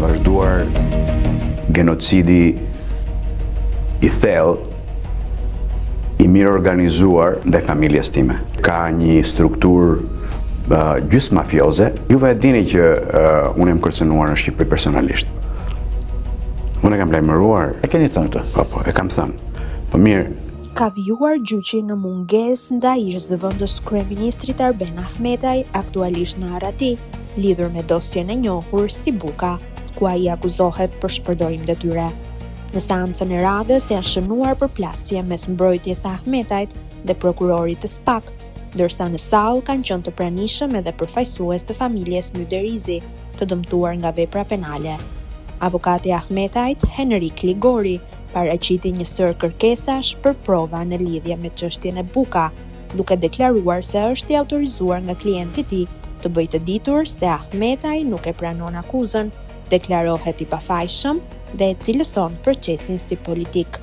vazhduar genocidi i thellë, i mirë organizuar ndaj familjes time. Ka një strukturë gjysmë mafioze. Juve e dini që unë jam kërcënuar në Shqipëri personalisht. Unë e kam lajmëruar. E keni thënë këtë? Po, e kam thënë. Po mirë. Ka vjuar gjyqi në mungesë ndaj ish zëvendës kryeministrit Arben Ahmetaj, aktualisht në Arati, lidhur me dosjen e njohur si Buka, ku ai akuzohet për shpërdorim detyre. Në seancën e radhës janë shënuar përplasje mes mbrojtjes së Ahmetajt dhe prokurorit të SPAK, ndërsa në sallë kanë qenë të pranishëm edhe përfaqësues të familjes Myderizi, të dëmtuar nga vepra penale. Avokati Ahmetajt, Henrik Ligori, paraqiti një sër kërkesash për prova në lidhje me çështjen e Buka, duke deklaruar se është i autorizuar nga klienti i tij të bëjë të ditur se Ahmetaj nuk e pranon akuzën, deklarohet i pafajshëm dhe e cilëson procesin si politik.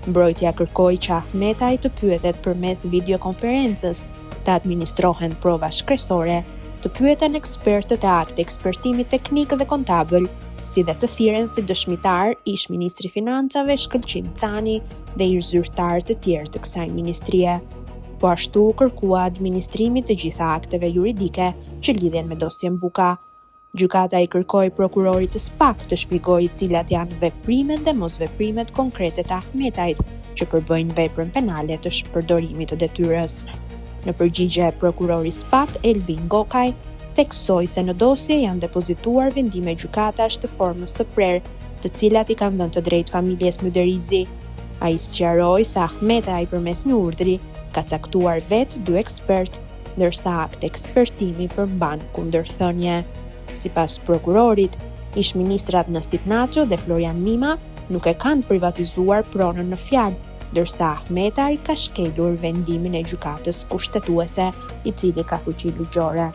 Mbrojtja kërkoi që Ahmetaj të pyetet përmes videokonferencës, të administrohen prova shkresore, të pyeten ekspertët e akte ekspertimi teknik dhe kontabël, si dhe të thirren si dëshmitar ish ministri i financave Shkëlqim Cani dhe ish zyrtar të tjerë të kësaj ministrie. Po ashtu kërkua administrimi të gjitha akteve juridike që lidhen me dosjen Buka. Gjykata i kërkoi prokurorit të SPAK të shpjegojë cilat janë veprimet dhe mosveprimet konkrete të Ahmetajt që përbëjnë veprën penale të shpërdorimit të detyrës. Në përgjigje, prokurori SPAK Elvin Gokaj theksoi se në dosje janë depozituar vendime gjykatash të formës së prerë, të cilat i kanë dhënë të drejtë familjes Myderizi. Ai sqaroi se Ahmetaj përmes një urdhri ka caktuar vetë 2 ekspert, ndërsa akti ekspertimi përmban kundërthënie. Sipas prokurorit, ish ministrat Nasit Naço dhe Florian Mima nuk e kanë privatizuar pronën në fjalë, ndërsa Ahmetaj ka shkelur vendimin e gjykatës kushtetuese, i cili ka fuqi ligjore.